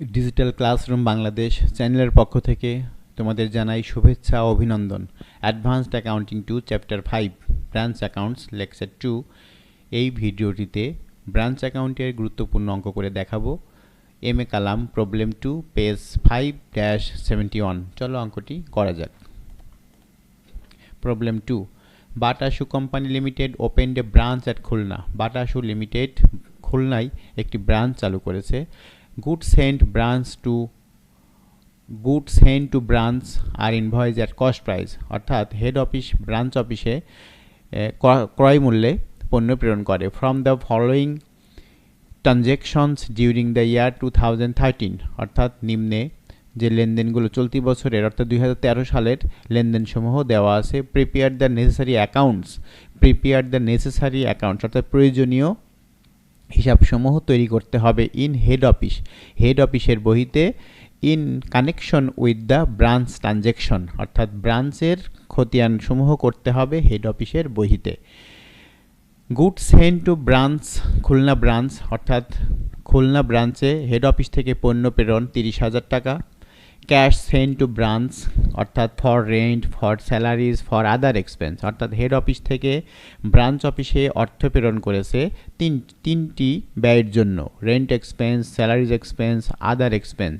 Digital classroom Bangladesh চ্যানেলের পক্ষ থেকে তোমাদের জানাই শুভেচ্ছা ও অভিনন্দন। Advanced accounting 2 chapter 5 branch accounts lecture 2 এই ভিডিওটিতে ব্রাঞ্চ অ্যাকাউন্টের গুরুত্বপূর্ণ অঙ্ক করে দেখাবো। M A Kalam problem 2 page 5-71। চলো অঙ্কটি করা যাক। Problem 2, Bata shoe company limited opened a branch at Khulna. Bata shoe limited খুলনায় একটি ব্রাঞ্চ চালু করেছে। Goods sent to branch are invoiced at cost price, অর্থাৎ হেড অফিস ব্রাঞ্চ অফিসে ক্রয় মূল্যে পণ্য প্রেরণ করে। From the following transactions during the year 2013, অর্থাৎ নিম্নে যে লেনদেনগুলো চলতি বছরের অর্থাৎ 2013 সালের লেনদেনসমূহ দেওয়া আছে। প্রিপেয়ার দ্য নেসেসারি অ্যাকাউন্টস অর্থাৎ প্রয়োজনীয় হিসাবসমূহ তৈরি করতে হবে। ইন হেড অফিসের বহিতে in connection with the branch transaction, অর্থাৎ ব্রাঞ্চের খতিয়ানসমূহ করতে হবে হেড অফিসের বহিতে। Good send to branch Khulna branch, অর্থাৎ খুলনা ব্রাঞ্চে হেড অফিস থেকে পণ্য প্রেরণ 30,000 টাকা। ক্যাশ সেন্ড টু ব্রাঞ্চ, অর্থাৎ for rent, for salaries, for other expense, অর্থাৎ হেড অফিস থেকে ব্রাঞ্চ অফিসে অর্থ প্রেরণ করেছে তিনটি ব্যয়ের জন্য। Rent expense, salaries expense, other expense.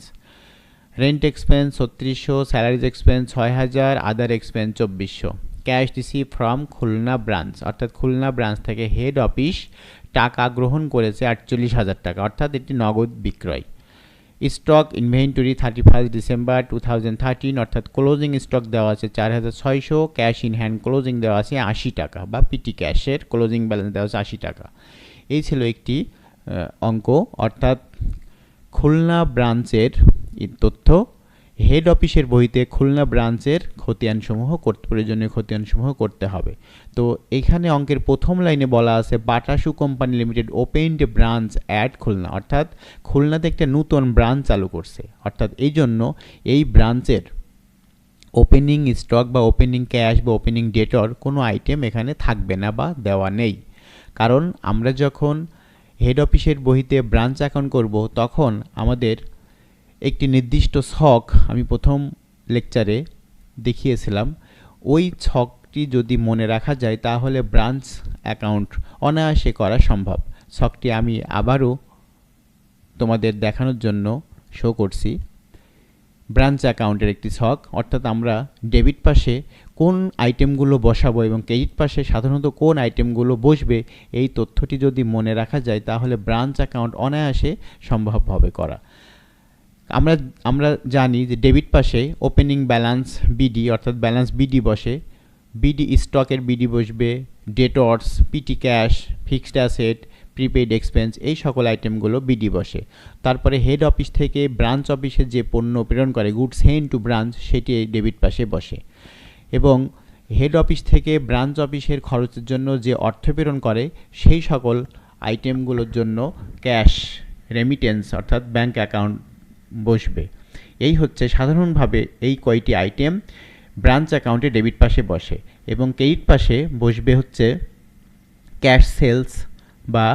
Rent expense 3600, salaries expense 6000, other expense 2400। Cash receive from Khulna branch, অর্থাৎ খুলনা ব্রাঞ্চ থেকে হেড অফিস টাকা গ্রহণ করেছে 48,000 টাকা, অর্থাৎ এটি নগদ বিক্রয়। স্টক ইনভেন্টরি 31 ডিসেম্বর 2013, অর্থাৎ ক্লোজিং স্টক দেওয়া আছে 4600। ক্যাশ ইন হ্যান্ড ক্লোজিং দেওয়া আছে 80 টাকা বা পিটি ক্যাশের ক্লোজিং ব্যালেন্স দেওয়া আছে 80 টাকা। এই ছিল একটি অঙ্ক, অর্থাৎ খুলনা ব্রাঞ্চের তথ্য হেড অফিসের বইতে খুলনা ব্রাঞ্চের প্রয়োজনীয় খতিয়ানসমূহ করতে হবে। তো এখানে অঙ্কের প্রথম লাইনে বলা আছে Bata shoe company limited opened a branch at Khulna, অর্থাৎ খুলনাতে একটা নতুন ব্রাঞ্চ চালু করছে, অর্থাৎ এই জন্য এই ব্রাঞ্চের ওপেনিং স্টক বা ওপেনিং ক্যাশ বা ওপেনিং ডেটর কোনো আইটেম এখানে থাকবে না বা দেওয়া নেই। কারণ আমরা যখন হেড অফিসের বহিতে ব্রাঞ্চ অ্যাকাউন্ট করব তখন আমাদের একটি নির্দিষ্ট ছক আমি প্রথম লেকচারে দেখিয়েছিলাম। ওই ছকটি যদি মনে রাখা যায় তাহলে ব্রাঞ্চ অ্যাকাউন্ট অনায়াসে করা সম্ভব। ছকটি আমি আবারও তোমাদের দেখানোর জন্য শো করছি। ব্রাঞ্চ অ্যাকাউন্টের একটি ছক, অর্থাৎ আমরা ডেবিট পাশে কোন আইটেমগুলো বসাবো এবং ক্রেডিট পাশে সাধারণত কোন আইটেমগুলো বসবে, এই তথ্যটি যদি মনে রাখা যায় তাহলে ব্রাঞ্চ অ্যাকাউন্ট অনায়াসে সম্ভব হবে করা। আমরা জানি যে ডেবিট পাশে ওপেনিং ব্যালেন্স বিডি, অর্থাৎ ব্যালেন্স বিডি বসে। বিডি স্টকের বিডি বসবে, debtors, petty cash, fixed asset, prepaid expense, এই সকল আইটেমগুলো বিডি বসে। তারপরে হেড অফিস থেকে ব্রাঞ্চ অফিসে যে পণ্য প্রেরণ করে গুডস সেন্ড টু ব্রাঞ্চ, সেটি এই ডেবিট পাশে বসে। এবং হেড অফিস থেকে ব্রাঞ্চ অফিসের খরচের জন্য যে অর্থ প্রেরণ করে সেই সকল আইটেমগুলোর জন্য ক্যাশ রেমিটেন্স, অর্থাৎ ব্যাঙ্ক অ্যাকাউন্ট বসবে। এই হচ্ছে সাধারণভাবে এই কয়টি আইটেম ব্রাঞ্চ অ্যাকাউন্টে ডেবিট পাশে বসে। এবং ক্রেডিট পাশে বসবে হচ্ছে ক্যাশ সেলস বা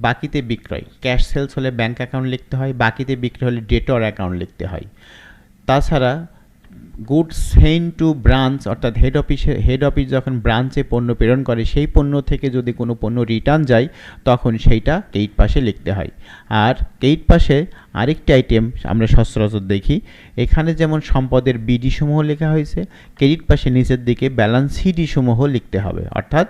বাকিতে বিক্রয়। ক্যাশ সেলস হলে ব্যাঙ্ক অ্যাকাউন্ট লিখতে হয়, বাকিতে বিক্রয় হলে ডেটর অ্যাকাউন্ট লিখতে হয়। তাছাড়া গুডস সেন্ড টু ব্রাঞ্চ, অর্থাৎ হেড অফিস যখন ব্রাঞ্চে পণ্য প্রেরণ করে সেই পণ্য থেকে যদি কোনো পণ্য রিটার্ন যায় তখন সেইটা ক্রেডিট পাশে লিখতে হয়। আর ক্রেডিট পাশে আরেকটি আইটেম আমরা সচরাচর দেখি, এখানে যেমন সম্পদের বিডি সমূহ লেখা হয়েছে, ক্রেডিট পাশে নিচের দিকে ব্যালেন্স সিডি সমূহ লিখতে হবে, অর্থাৎ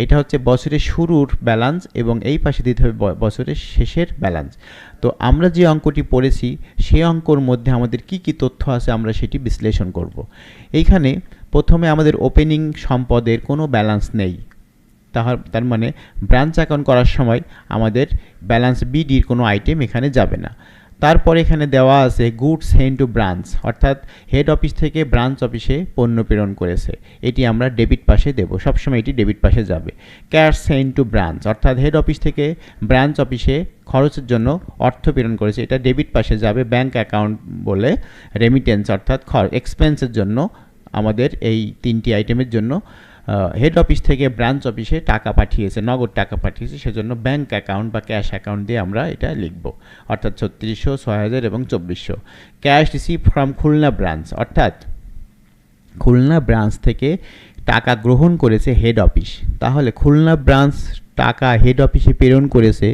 এটা হচ্ছে বছরের শুরুর ব্যালেন্স এবং এই পাশে দিতে হবে বছরের শেষের ব্যালেন্স। তো আমরা যে অঙ্কটি পড়েছি সেই অঙ্কর মধ্যে আমাদের কি কি তথ্য আছে আমরা সেটি বিশ্লেষণ করব। এইখানে প্রথমে আমাদের ওপেনিং সম্পদের কোনো ব্যালেন্স নেই, তার মানে ব্রাঞ্চ অ্যাকাউন্ট করার সময় আমাদের ব্যালেন্স বিডির কোনো আইটেম এখানে যাবে না। তারপরে এখানে দেওয়া আছে গুডস সেন্ড টু ব্রাঞ্চ, অর্থাৎ হেড অফিস থেকে ব্রাঞ্চ অফিসে পণ্য প্রেরণ করেছে, এটি আমরা ডেবিট পাশে দেব, সবসময় এটি ডেবিট পাশে যাবে। ক্যাশ সেন্ড টু ব্রাঞ্চ, অর্থাৎ হেড অফিস থেকে ব্রাঞ্চ অফিসে খরচের জন্য অর্থ প্রেরণ করেছে, এটা ডেবিট পাশে যাবে ব্যাঙ্ক অ্যাকাউন্ট বলে। রেমিটেন্স, অর্থাৎ এক্সপেন্সের জন্য আমাদের এই তিনটি আইটেমের জন্য হেড অফিস থেকে ব্রাঞ্চ অফিসে টাকা পাঠিয়েছে, নগদ টাকা পাঠিয়েছে, সেজন্য ব্যাংক অ্যাকাউন্ট বা ক্যাশ অ্যাকাউন্ট দিয়ে আমরা এটা লিখব, অর্থাৎ 3600, 6000 এবং 2400। Cash receive from Khulna branch, অর্থাৎ খুলনা ব্রাঞ্চ থেকে টাকা গ্রহণ করেছে হেড অফিস। তাহলে খুলনা ব্রাঞ্চ টাকা হেড অফিসে প্রেরণ করেছে,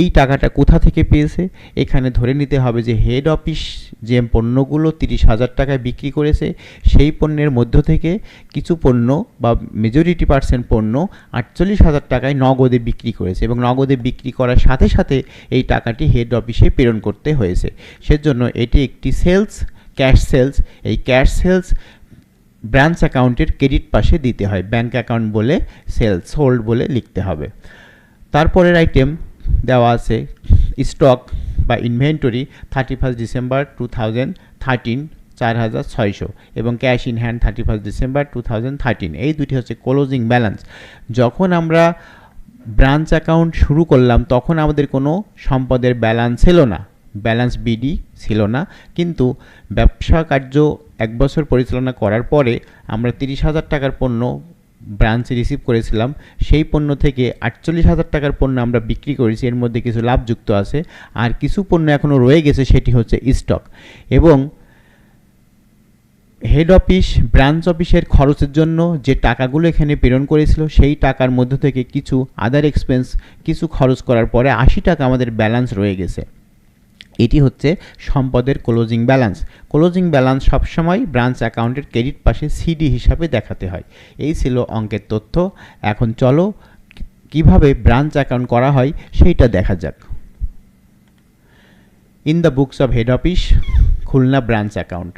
এই টাকাটা কোথা থেকে পেয়েছে? এখানে ধরে নিতে হবে যে হেড অফিস যে পণ্যগুলো 30,000 টাকায় বিক্রি করেছে, সেই পণ্যের মধ্য থেকে কিছু পণ্য বা মেজরিটি পার্সেন্ট পণ্য 48,000 টাকায় নগদে বিক্রি করেছে, এবং নগদে বিক্রি করার সাথে সাথে এই টাকাটি হেড অফিসে প্রেরণ করতে হয়েছে। সেজন্য এটি একটি সেলস, ক্যাশ সেলস। এই ক্যাশ সেলস ব্রাঞ্চ অ্যাকাউন্টের ক্রেডিট পাশে দিতে হয়, ব্যাংক অ্যাকাউন্ট বলে সেলস হোল্ড বলে লিখতে হবে। তারপরের আইটেম দেওয়া আছে স্টক বা ইনভেন্টরি 31 ডিসেম্বর 2013 4600, এবং ক্যাশ ইন হ্যান্ড 31 ডিসেম্বর 2013। এই দুটি হচ্ছে ক্লোজিং ব্যালেন্স। যখন আমরা ব্রাঞ্চ অ্যাকাউন্ট শুরু করলাম তখন আমাদের কোনো সম্পদের ব্যালেন্স ছিল না, ব্যালেন্স বিডি ছিল না, কিন্তু ব্যবসা কার্য 1 বছর পরিচালনা করার পরে আমরা 30,000 টাকার পণ্য ব্রাঞ্চে রিসিভ করেছিলাম, সেই পণ্য থেকে 48,000 টাকার পণ্য আমরা বিক্রি করেছি, এর মধ্যে কিছু লাভযুক্ত আছে, আর কিছু পণ্য এখনও রয়ে গেছে, সেটি হচ্ছে স্টক। এবং হেড অফিস ব্রাঞ্চ অফিসের খরচের জন্য যে টাকাগুলো এখানে প্রেরণ করেছিল, সেই টাকার মধ্য থেকে কিছু আদার এক্সপেন্স কিছু খরচ করার পরে 80 টাকা আমাদের ব্যালেন্স রয়ে গেছে। এটি হচ্ছে সম্পদের ক্লোজিং ব্যালেন্স। ক্লোজিং ব্যালেন্স সবসময় ব্রাঞ্চ অ্যাকাউন্টের ক্রেডিট পাশে সিডি হিসাবে দেখাতে হয়। এই ছিল অঙ্কের তথ্য। এখন চলো কিভাবে ব্রাঞ্চ অ্যাকাউন্ট করা হয় সেইটা দেখা যাক। In the books of head office Khulna branch account,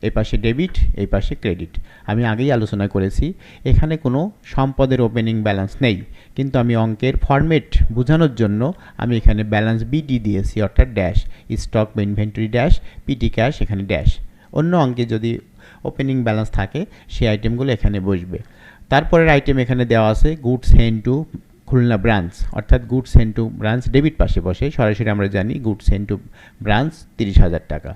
এই পাশে ডেবিট, এই পাশে ক্রেডিট। আমি আগেই আলোচনা করেছি এখানে কোনো সম্পদের ওপেনিং ব্যালেন্স নেই, কিন্তু আমি অঙ্কের ফরম্যাট বোঝানোর জন্য আমি এখানে ব্যালেন্স বিডি দিয়েছি, অর্থাৎ ড্যাশ, স্টক বা ইনভেন্টরি ড্যাশ, পিটি ক্যাশ এখানে ড্যাশ। অন্য অঙ্কে যদি ওপেনিং ব্যালেন্স থাকে সেই আইটেমগুলো এখানে বসবে। তারপরের আইটেম এখানে দেওয়া আছে goods sent to Khulna branch, অর্থাৎ goods sent to branch debit পাশে বসে, সরাসরি আমরা জানি গুডস সেন্ট টু ব্রাঞ্চ 30,000 টাকা।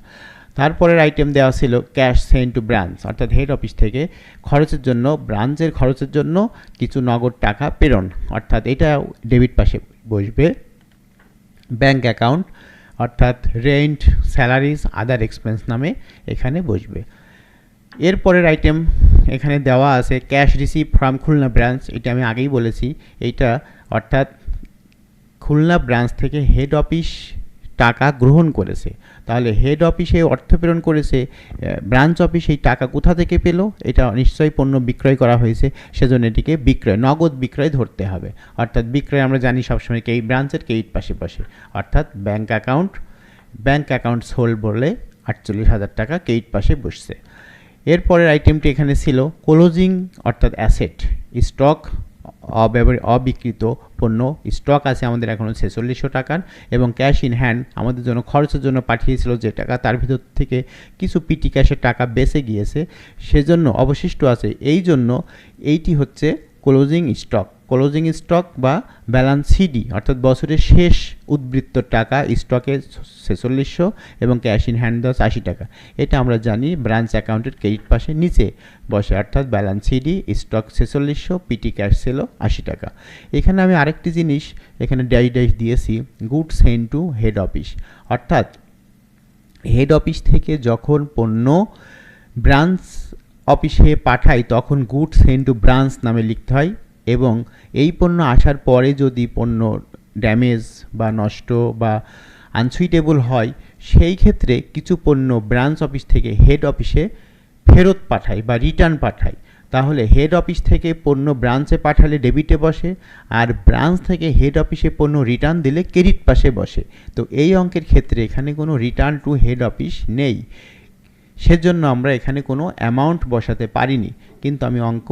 তারপরের আইটেম দেওয়া ছিল ক্যাশ সেন্ট টু ব্রাঞ্চ, অর্থাৎ হেড অফিস থেকে খরচের জন্য, ব্রাঞ্চের খরচের জন্য কিছু নগদ টাকা প্রেরণ, অর্থাৎ এটা ডেবিট পাশে বসবে। ব্যাংক অ্যাকাউন্ট অর্থাৎ রেন্ট, স্যালারিজ, আদার এক্সপেন্স নামে এখানে বসবে। এরপরের আইটেম এখানে দেওয়া আছে cash receive from Khulna branch, এটা আমি আগেই বলেছি, এইটা অর্থাৎ খুলনা ব্রাঞ্চ থেকে হেড অফিস টাকা গ্রহণ করেছে। তাহলে হেড অফিসে অর্থ প্রেরণ করেছে, ব্রাঞ্চ অফিস এই টাকা কোথা থেকে পেল? এটা নিশ্চয়ই পণ্য বিক্রয় করা হয়েছে, সেজন্য এটিকে বিক্রয়, নগদ বিক্রয় ধরতে হবে। অর্থাৎ বিক্রয় আমরা জানি সবসময় এই ব্রাঞ্চের ক্রেডিট পাশে বসে, অর্থাৎ ব্যাংক অ্যাকাউন্ট সোল্ড বলে 48,000 টাকা ক্রেডিট পাশে বসছে। এরপরের আইটেমটি এখানে ছিল ক্লোজিং অর্থাৎ অ্যাসেট, স্টক, অবিকৃত পণ্য স্টক আছে আমাদের এখনও 4600 টাকার, এবং ক্যাশ ইন হ্যান্ড আমাদের জন্য খরচের জন্য পাঠিয়েছিল যে টাকা, তার ভিতর থেকে কিছু পিটি ক্যাশের টাকা বেঁচে গিয়েছে, সেজন্য অবশিষ্ট আছে, এই জন্য এইটি হচ্ছে ক্লোজিং স্টক বা ব্যালেন্স সিডি, অর্থাৎ বছরের শেষ উদ্বৃত্ত টাকা স্টকে 4600 এবং ক্যাশ ইন হ্যান্ড 80 টাকা। এটা আমরা জানি ব্রাঞ্চ অ্যাকাউন্টের ক্রেডিট পাশে নিচে বসে, অর্থাৎ balance CD, stock 4600, petty cash ছিল 80 টাকা। এখানে আমি আরেকটি জিনিস এখানে ড্যাশ দিয়েছি, goods sent to head office, অর্থাৎ হেড অফিস থেকে যখন পণ্য ব্রাঞ্চ অফিসে পাঠাই তখন গুডস সেন্ট টু ব্রাঞ্চ নামে লিখতে হয়, এবং এই পণ্য আসার পরে যদি পণ্য ড্যামেজ বা নষ্ট বা আনসুইটেবল হয়, সেই ক্ষেত্রে কিছু পণ্য ব্রাঞ্চ অফিস থেকে হেড অফিসে ফেরত পাঠায় বা রিটার্ন পাঠায়। তাহলে হেড অফিস থেকে পণ্য ব্রাঞ্চে পাঠালে ডেবিটে বসে, আর ব্রাঞ্চ থেকে হেড অফিসে পণ্য রিটার্ন দিলে ক্রেডিট পাশে বসে। তো এই অঙ্কের ক্ষেত্রে এখানে কোনো রিটার্ন টু হেড অফিস নেই, সেজন্য আমরা এখানে কোনো অ্যামাউন্ট বসাতে পারিনি, কিন্তু আমি অঙ্ক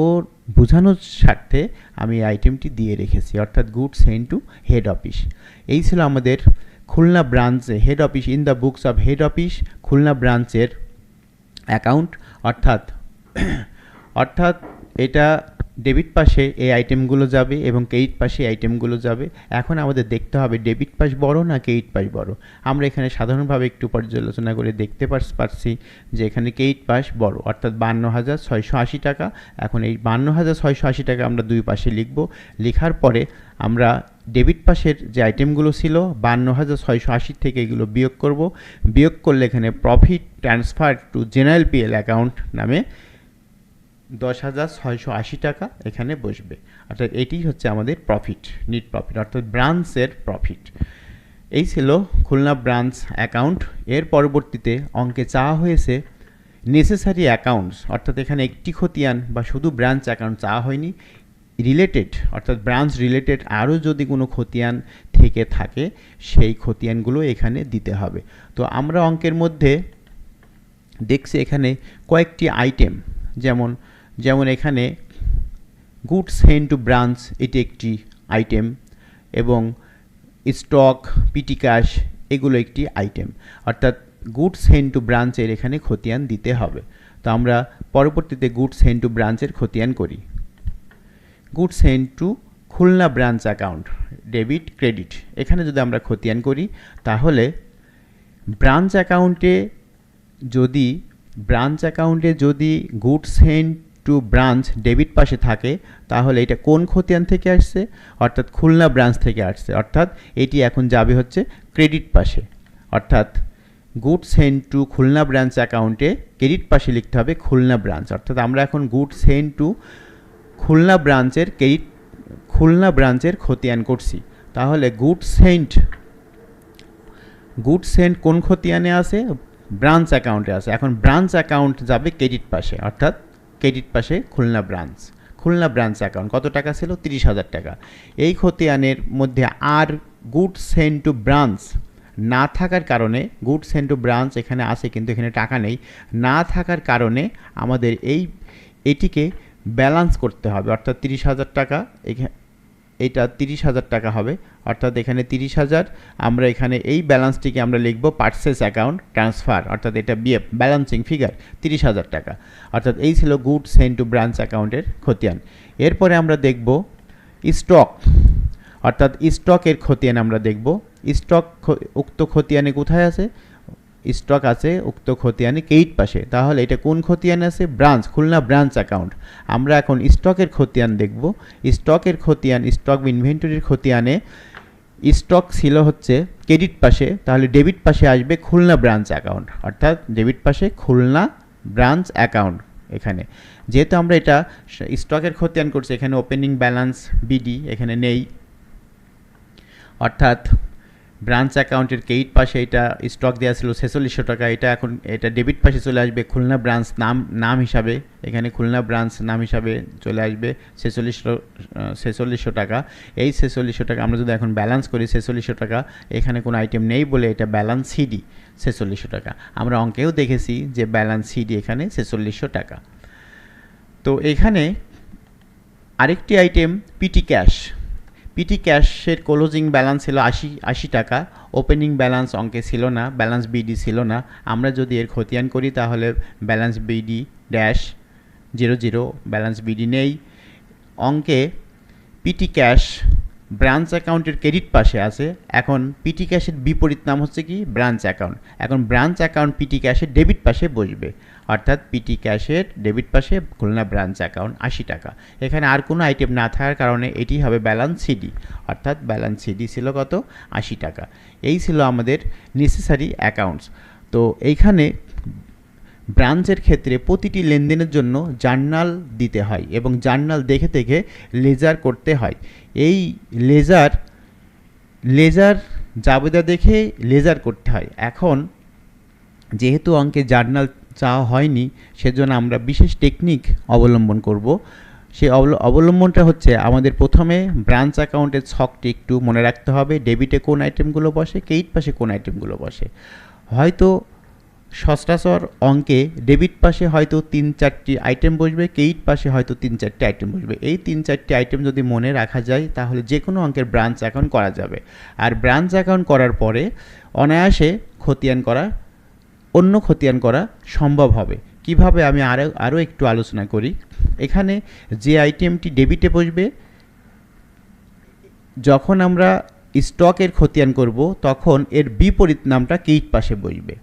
বোঝানোর স্বার্থে আমি এই আইটেমটি দিয়ে রেখেছি, অর্থাৎ goods sent to head office. এই ছিল আমাদের খুলনা ব্রাঞ্চে head office, in the books of head office Khulna ব্রাঞ্চের অ্যাকাউন্ট, অর্থাৎ এটা ডেবিট পাশে এই আইটেমগুলো যাবে এবং ক্রেডিট পাশে এই আইটেমগুলো যাবে। এখন আমাদের দেখতে হবে ডেবিট পাশ বড় না ক্রেডিট পাশ বড়। আমরা এখানে সাধারণভাবে একটু পর্যালোচনা করে দেখতে পারছি যে এখানে ক্রেডিট পাশ বড়, অর্থাৎ 52,680 টাকা। এখন এই 52,680 টাকা আমরা দুই পাশে লিখব। লেখার পরে আমরা ডেবিট পাশের যে আইটেমগুলো ছিল 52,680 থেকে এগুলো বিয়োগ করব। বিয়োগ করলে এখানে profit transfer to general PL account নামে 10,680 টাকা এখানে বসবে। অর্থাৎ এটি হচ্ছে আমাদের প্রফিট, নিট প্রফিট, অর্থাৎ ব্রাঞ্চের প্রফিট। এই ছিল খুলনা ব্রাঞ্চ অ্যাকাউন্ট। এর পরবর্তীতে অঙ্কে চাওয়া হয়েছে নেসেসারি অ্যাকাউন্টস, অর্থাৎ এখানে একটি খতিয়ান বা শুধু ব্রাঞ্চ অ্যাকাউন্ট চাওয়া হয়নি, রিলেটেড অর্থাৎ ব্রাঞ্চ রিলেটেড আরও যদি কোনো খতিয়ান থেকে থাকে সেই খতিয়ানগুলো এখানে দিতে হবে। তো আমরা অঙ্কের মধ্যে দেখছি এখানে কয়েকটি আইটেম, যেমন এখানে গুডস সেন্ট টু ব্রাঞ্চ এটি একটি আইটেম, এবং স্টক, পিটি ক্যাশ এগুলো একটি আইটেম, অর্থাৎ গুডস সেন্ট টু ব্রাঞ্চের এখানে খতিয়ান দিতে হবে। তো আমরা পরবর্তীতে গুডস সেন্ট টু ব্রাঞ্চের খতিয়ান করি। Goods sent to Khulna branch account debit credit, এখানে যদি আমরা খতিয়ান করি তাহলে ব্রাঞ্চ অ্যাকাউন্টে যদি goods sent to branch debit পাশে থাকে তাহলে এটা কোন খতিয়ান থেকে আসছে, অর্থাৎ খুলনা ব্রাঞ্চ থেকে আসছে, অর্থাৎ এটি এখন যাবে হচ্ছে ক্রেডিট পাশে। অর্থাৎ goods sent to Khulna branch অ্যাকাউন্টে ক্রেডিট পাশে লিখতে হবে খুলনা ব্রাঞ্চ। অর্থাৎ আমরা এখন গুডস সেন্ট টু খুলনা ব্রাঞ্চের খতিয়ান করছি। তাহলে গুডস সেন্ট কোন খতিয়ানে আছে, ব্রাঞ্চ অ্যাকাউন্টে আছে। এখন ব্রাঞ্চ অ্যাকাউন্ট যাবে ক্রেডিট পাশে, অর্থাৎ ক্রেডিট পাশে খুলনা ব্রাঞ্চ অ্যাকাউন্ট কত টাকা ছিল, 30,000 টাকা। এই খতিয়ানের মধ্যে আর গুডস সেন্ট টু ব্রাঞ্চ না থাকার কারণে, গুডস সেন্ট টু ব্রাঞ্চ এখানে আছে কিন্তু এখানে টাকা নেই, না থাকার কারণে আমাদের এটিকে ব্যালেন্স করতে হবে, অর্থাৎ 30,000 টাকা, এইটা 30,000 টাকা হবে, অর্থাৎ এখানে 30,000, আমরা এখানে এই ব্যালেন্সটিকে আমরা লিখব পারচেস অ্যাকাউন্ট ট্রান্সফার, অর্থাৎ এটা বিএফ ব্যালেন্সিং ফিগার 30,000 টাকা। অর্থাৎ এই ছিল গুডস সেন্ট টু ব্রাঞ্চ অ্যাকাউন্টের খতিয়ান। এরপরে আমরা দেখব স্টক, অর্থাৎ স্টকের খতিয়ান আমরা দেখব। স্টক উক্ত খতিয়ানে কোথায় আছে, স্টক আছে উক্ত খতিয়ানে ক্রেডিট পাশে। তাহলে এটা কোন খতিয়ানে আছে, ব্রাঞ্চ, খুলনা ব্রাঞ্চ অ্যাকাউন্ট। আমরা এখন স্টকের খতিয়ান দেখব। স্টকের খতিয়ান, স্টক ইনভেন্টরির খতিয়ানে স্টক ছিল হচ্ছে ক্রেডিট পাশে, তাহলে ডেবিট পাশে আসবে খুলনা ব্রাঞ্চ অ্যাকাউন্ট, অর্থাৎ ডেবিট পাশে খুলনা ব্রাঞ্চ অ্যাকাউন্ট। এখানে যেহেতু আমরা এটা স্টকের খতিয়ান করছি, এখানে ওপেনিং ব্যালেন্স বিডি এখানে নেই, অর্থাৎ ব্রাঞ্চ অ্যাকাউন্টের ক্রেডিট পাশে এটা স্টক দেওয়া ছিল 4600 টাকা, এটা ডেবিট পাশে চলে আসবে খুলনা ব্রাঞ্চ নাম হিসাবে, এখানে খুলনা ব্রাঞ্চ নাম হিসাবে চলে আসবে 4600 টাকা। এই 4600 টাকা আমরা যদি এখন ব্যালেন্স করি 4600 টাকা, এখানে কোনো আইটেম নেই বলে এটা ব্যালেন্স সিডি 4600 টাকা। আমরা অঙ্কেও দেখেছি যে ব্যালেন্স সিডি এখানে 4600 টাকা। তো এখানে আরেকটি আইটেম পিটি ক্যাশের ক্লোজিং ব্যালেন্স ছিল 80 টাকা, ওপেনিং ব্যালেন্স অঙ্কে ছিল না, ব্যালেন্স বিডি ছিল না। আমরা যদি এর খতিয়ান করি তাহলে balance BD dash 00, balance BD নেই। অঙ্কে পিটি ক্যাশ ব্রাঞ্চ অ্যাকাউন্টের ক্রেডিট পাশে আছে। এখন পিটি ক্যাশের বিপরীত নাম হচ্ছে কি, ব্রাঞ্চ অ্যাকাউন্ট। এখন ব্রাঞ্চ অ্যাকাউন্ট পিটি ক্যাশের ডেবিট পাশে বসবে, অর্থাৎ পিটি ক্যাশের ডেবিট পাশে খুলনা ব্রাঞ্চ অ্যাকাউন্ট 80 টাকা। এখানে আর কোনো আইটেম না থাকার কারণে এটি হবে ব্যালেন্স সিডি, অর্থাৎ ব্যালেন্স সিডি ছিল কত, 80 টাকা। এই ছিল আমাদের নেসেসারি অ্যাকাউন্টস। তো এইখানে ব্রাঞ্চের ক্ষেত্রে প্রতিটি লেনদেনের জন্য জার্নাল দিতে হয় এবং জার্নাল দেখে দেখে লেজার করতে হয়। এই লেজার জাবেদা দেখে লেজার করতে হয়। এখন যেহেতু অঙ্কে জার্নাল চাওয়া হয়নি, সেজন্য আমরা বিশেষ টেকনিক অবলম্বন করব। সেই অবলম্বনটা হচ্ছে আমাদের প্রথমে ব্রাঞ্চ অ্যাকাউন্টের ছকটি একটু মনে রাখতে হবে, ডেবিটে কোন আইটেমগুলো বসে, ক্রেডিট পাশে কোন আইটেমগুলো বসে। হয়তো সচরাচর অঙ্কে ডেবিট পাশে হয়তো 3-4টি আইটেম বসবে, ক্রেডিট পাশে হয়তো 3-4টি আইটেম বসবে। এই 3-4টি আইটেম যদি মনে রাখা যায় তাহলে যে কোনো অঙ্কের ব্রাঞ্চ অ্যাকাউন্ট করা যাবে। আর ব্রাঞ্চ অ্যাকাউন্ট করার পরে অনায়াসে অন্য খতিয়ান করা সম্ভব হবে। কিভাবে, আমি আরও একটু আলোচনা করি। এখানে যে আইটেমটি ডেবিটে বসবে, যখন আমরা স্টকের খতিয়ান করব তখন এর বিপরীত নামটা ক্রেডিট পাশে বসবে।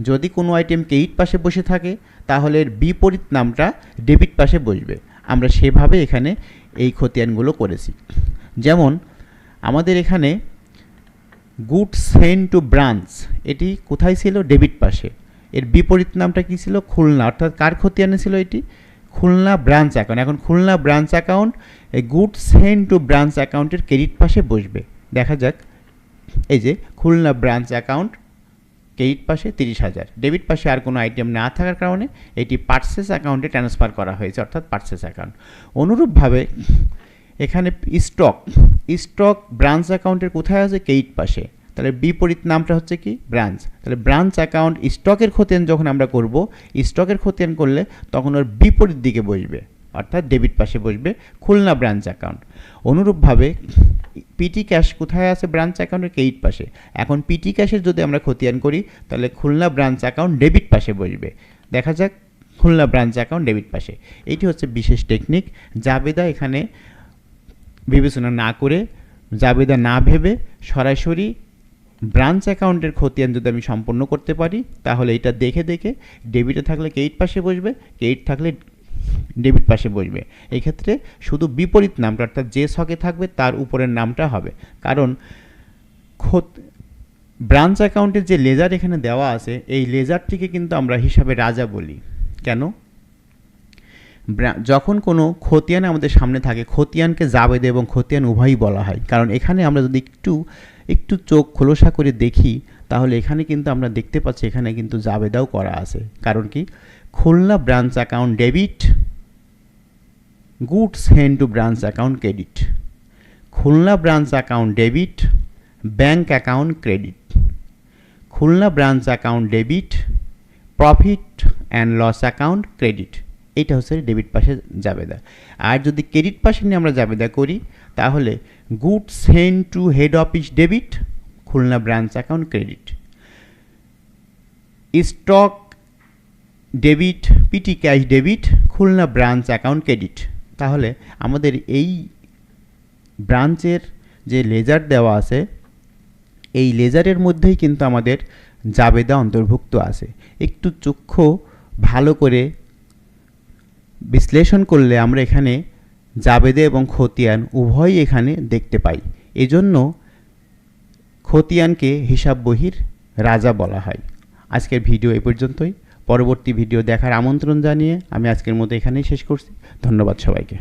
যদি কোনো আইটেম ক্রেডিট পাশে বসে থাকে তাহলে এর বিপরীত নামটা ডেবিট পাশে বসবে। আমরা সেভাবে এখানে এই খতিয়ানগুলো করেছি। যেমন আমাদের এখানে গুডস সেন্ট টু ব্রাঞ্চ, এটি কোথায় ছিল? ডেবিট পাশে। এর বিপরীত নামটা কী ছিল? খুলনা, অর্থাৎ কার খতিয়ানে ছিল এটি? Khulna branch account. এখন খুলনা ব্রাঞ্চ অ্যাকাউন্ট এই গুডস সেন্ট টু ব্রাঞ্চ অ্যাকাউন্টের ক্রেডিট পাশে বসবে। দেখা যাক, এই যে খুলনা ব্রাঞ্চ অ্যাকাউন্ট ক্রেডিট পাশে 30,000, ডেবিট পাশে আর কোনো আইটেম না থাকার কারণে এটি পারচেস অ্যাকাউন্টে ট্রান্সফার করা হয়েছে, অর্থাৎ পারচেস অ্যাকাউন্ট। অনুরূপভাবে এখানে স্টক ব্রাঞ্চ অ্যাকাউন্টের কোথায় আছে? ক্রেডিট পাশে। তাহলে বিপরীত নামটা হচ্ছে কি? ব্রাঞ্চ। তাহলে ব্রাঞ্চ অ্যাকাউন্ট স্টকের খতিয়ান যখন আমরা করব, স্টকের খতিয়ান করলে তখন ওর বিপরীত দিকে বসবে, অর্থাৎ ডেবিট পাশে বসবে খুলনা ব্রাঞ্চ অ্যাকাউন্ট। অনুরূপভাবে পিটি ক্যাশ কোথায় আছে? ব্রাঞ্চ অ্যাকাউন্টের ক্রেডিট পাশে। এখন পিটি ক্যাশের যদি আমরা খতিয়ান করি তাহলে খুলনা ব্রাঞ্চ অ্যাকাউন্ট ডেবিট পাশে বসবে। দেখা যাক, খুলনা ব্রাঞ্চ অ্যাকাউন্ট ডেবিট পাশে। এইটি হচ্ছে বিশেষ টেকনিক। জাবেদা এখানে বিবেচনা না করে, জাবেদা না ভেবে সরাসরি ব্রাঞ্চ অ্যাকাউন্টের খতিয়ান যদি আমি সম্পন্ন করতে পারি তাহলে এটা দেখে দেখে ডেবিটে থাকলে ক্রেডিট পাশে বসবে, ক্রেডিট থাকলে ডেবিট পাশে বসবে। এক্ষেত্রে শুধু বিপরীত নামটা, অর্থাৎ যে ছকে থাকবে তার উপরের নামটা হবে। কারণ ব্রাঞ্চ অ্যাকাউন্টের যে লেজার এখানে দেওয়া আছে, এই লেজারটিকে কিন্তু আমরা হিসাবে রাজা বলি। কেন? যখন কোনো খতিয়ান আমাদের সামনে থাকে, খতিয়ানকে জাবেদা এবং খতিয়ান উভয়ই বলা হয়। কারণ এখানে আমরা যদি একটু চোখ খোলসা করে দেখি তাহলে এখানে কিন্তু আমরা দেখতে পাচ্ছি এখানে কিন্তু জাবেদাও করা আছে। কারণ কি? Khulna branch account debit, goods sent to branch account credit. Khulna branch account debit, bank account credit. Khulna branch account debit, profit and loss account credit. এটা হচ্ছে ডেবিট পাশে জাবেদা। আর যদি ক্রেডিট পাশে নিয়ে আমরা জাবেদা করি তাহলে goods sent to head office debit, Khulna branch account credit. Stock debit, petty cash debit, Khulna branch account credit. তাহলে আমাদের এই ব্রাঞ্চের যে লেজার দেওয়া আছে, এই লেজারের মধ্যেই কিন্তু আমাদের জাবেদা অন্তর্ভুক্ত আছে। একটু চক্ষু ভালো করে বিশ্লেষণ করলে আমরা এখানে জাবেদা এবং খতিয়ান উভয়ই এখানে দেখতে পাই। এজন্য খতিয়ানকে হিসাব বহির রাজা বলা হয়। আজকের ভিডিও এ পর্যন্তই। পরবর্তী ভিডিও দেখার আমন্ত্রণ জানিয়ে আমি আজকের মতো এখানেই শেষ করছি। ধন্যবাদ সবাইকে।